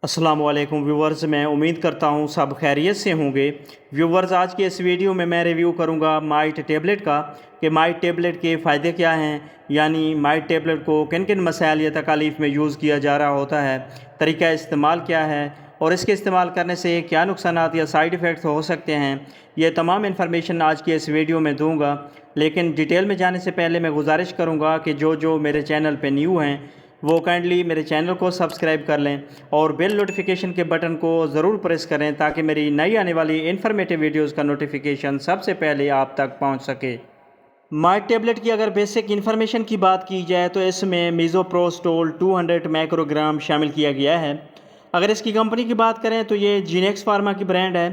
अस्सलामुअलैकुम व्यूवर्स, मैं उम्मीद करता हूँ सब खैरियत से होंगे। व्यूवर्स, आज के इस वीडियो में मैं रिव्यू करूँगा माइट टैबलेट का कि माइट टैबलेट के फ़ायदे क्या हैं, यानी माइट टैबलेट को किन किन मसाइल या तकालीफ में यूज़ किया जा रहा होता है, तरीका इस्तेमाल क्या है और इसके इस्तेमाल करने से क्या नुकसानात या साइड इफ़ेक्ट्स हो सकते हैं। ये तमाम इन्फॉर्मेशन आज की इस वीडियो में दूँगा। लेकिन डिटेल में जाने से पहले मैं गुजारिश करूँगा कि जो मेरे चैनल पर न्यू हैं वो काइंडली मेरे चैनल को सब्सक्राइब कर लें और बेल नोटिफिकेशन के बटन को ज़रूर प्रेस करें ताकि मेरी नई आने वाली इन्फॉर्मेटिव वीडियोस का नोटिफिकेशन सबसे पहले आप तक पहुंच सके। माइट टैबलेट की अगर बेसिक इन्फॉर्मेशन की बात की जाए तो इसमें मीज़ोप्रोस्टोल 200 माइक्रोग्राम शामिल किया गया है। अगर इसकी कंपनी की बात करें तो ये जीनेक्स फार्मा की ब्रांड है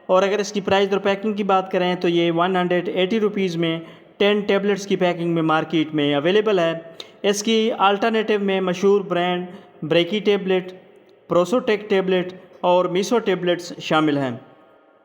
और अगर इसकी प्राइस और पैकिंग की बात करें तो ये 180 रुपीज़ में 10 टैबलेट्स की पैकिंग में मार्केट में अवेलेबल है। इसकी अल्टरनेटिव में मशहूर ब्रांड ब्रेकी टैबलेट, प्रोसोटेक टैबलेट और मीसो टैबलेट्स शामिल हैं।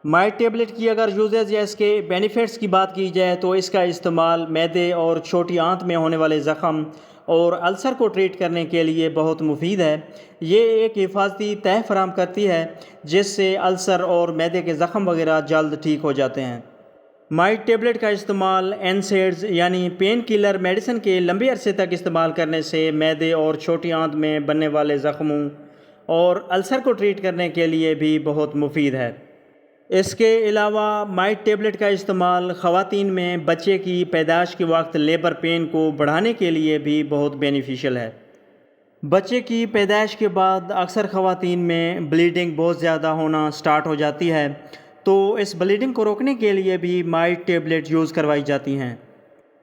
माइट टैबलेट की अगर यूजेज या इसके बेनिफिट्स की बात की जाए तो इसका इस्तेमाल मैदे और छोटी आंत में होने वाले ज़ख़म और अल्सर को ट्रीट करने के लिए बहुत मुफीद है। ये एक हिफाजती तह फराहम करती है जिससे अल्सर और मैदे के ज़ख़म वगैरह जल्द ठीक हो जाते हैं। माइट टैबलेट का इस्तेमाल एनसेड्स यानी पेन किलर मेडिसिन के लंबे अरसे तक इस्तेमाल करने से मैदे और छोटी आंत में बनने वाले ज़ख्मों और अल्सर को ट्रीट करने के लिए भी बहुत मुफीद है। इसके अलावा माइट टैबलेट का इस्तेमाल ख़वातीन में बच्चे की पैदाइश के वक्त लेबर पेन को बढ़ाने के लिए भी बहुत बेनिफिशियल है। बच्चे की पैदाइश के बाद अक्सर ख़वातीन में ब्लीडिंग बहुत ज़्यादा होना स्टार्ट हो जाती है, तो इस ब्लीडिंग को रोकने के लिए भी माइट टैबलेट यूज़ करवाई जाती हैं।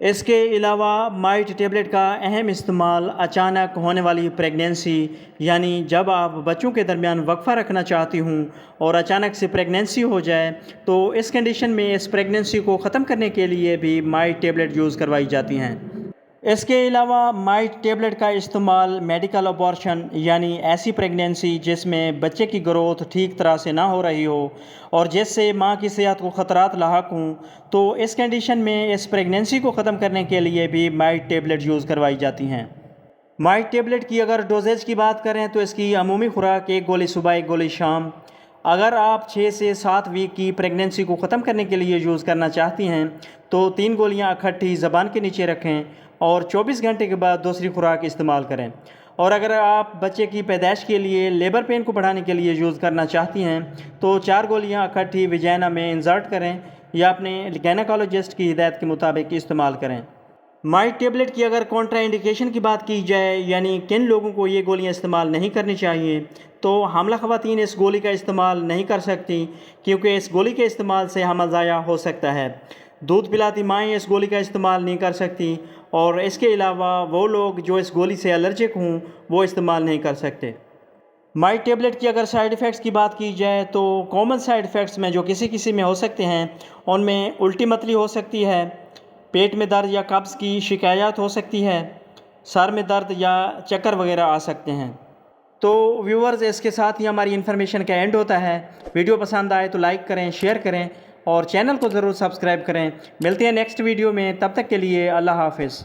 इसके अलावा माइट टैबलेट का अहम इस्तेमाल अचानक होने वाली प्रेगनेंसी यानी जब आप बच्चों के दरमियान वक्फा रखना चाहती हूँ और अचानक से प्रेगनेंसी हो जाए तो इस कंडीशन में इस प्रेगनेंसी को ख़त्म करने के लिए भी माइट टैबलेट यूज़ करवाई जाती हैं। इसके अलावा माइट टैबलेट का इस्तेमाल मेडिकल अबॉर्शन यानी ऐसी प्रेगनेंसी जिसमें बच्चे की ग्रोथ ठीक तरह से ना हो रही हो और जिससे माँ की सेहत को ख़तरात लाहक हों, तो इस कंडीशन में इस प्रेगनेंसी को ख़त्म करने के लिए भी माइट टैबलेट यूज़ करवाई जाती हैं। माइट टैबलेट की अगर डोजेज की बात करें तो इसकी अमूमी खुराक 1 गोली सुबह 1 गोली शाम। अगर आप 6 से 7 वीक की प्रेगनेंसी को ख़त्म करने के लिए यूज़ करना चाहती हैं तो 3 गोलियां इकट्ठी ज़बान के नीचे रखें और 24 घंटे के बाद दूसरी खुराक इस्तेमाल करें। और अगर आप बच्चे की पैदाइश के लिए लेबर पेन को बढ़ाने के लिए यूज़ करना चाहती हैं तो 4 गोलियां इकट्ठी विजाइना में इंसर्ट करें या अपने गायनेकोलॉजिस्ट की हिदायत के मुताबिक इस्तेमाल करें। माइट टैबलेट की अगर कॉन्ट्रा इंडिकेशन की बात की जाए यानी किन लोगों को ये गोलियां इस्तेमाल नहीं करनी चाहिए, तो हामला ख़वातीन इस गोली का इस्तेमाल नहीं कर सकती क्योंकि इस गोली के इस्तेमाल से हमल ज़ाया हो सकता है। दूध पिलाती माएँ इस गोली का इस्तेमाल नहीं कर सकती और इसके अलावा वो लोग जो इस गोली से एलर्जिक हों वो इस्तेमाल नहीं कर सकते। माइट टैबलेट की अगर साइड इफ़ेक्ट्स की बात की जाए तो कॉमन साइड इफ़ेक्ट्स में जो किसी में हो सकते हैं उनमें उल्टी मतली हो सकती है, पेट में दर्द या कब्ज़ की शिकायत हो सकती है, सर में दर्द या चक्कर वगैरह आ सकते हैं। तो व्यूवर्स, इसके साथ ही हमारी इन्फॉर्मेशन का एंड होता है। वीडियो पसंद आए तो लाइक करें, शेयर करें और चैनल को ज़रूर सब्सक्राइब करें। मिलते हैं नेक्स्ट वीडियो में, तब तक के लिए अल्लाह हाफ़िज़।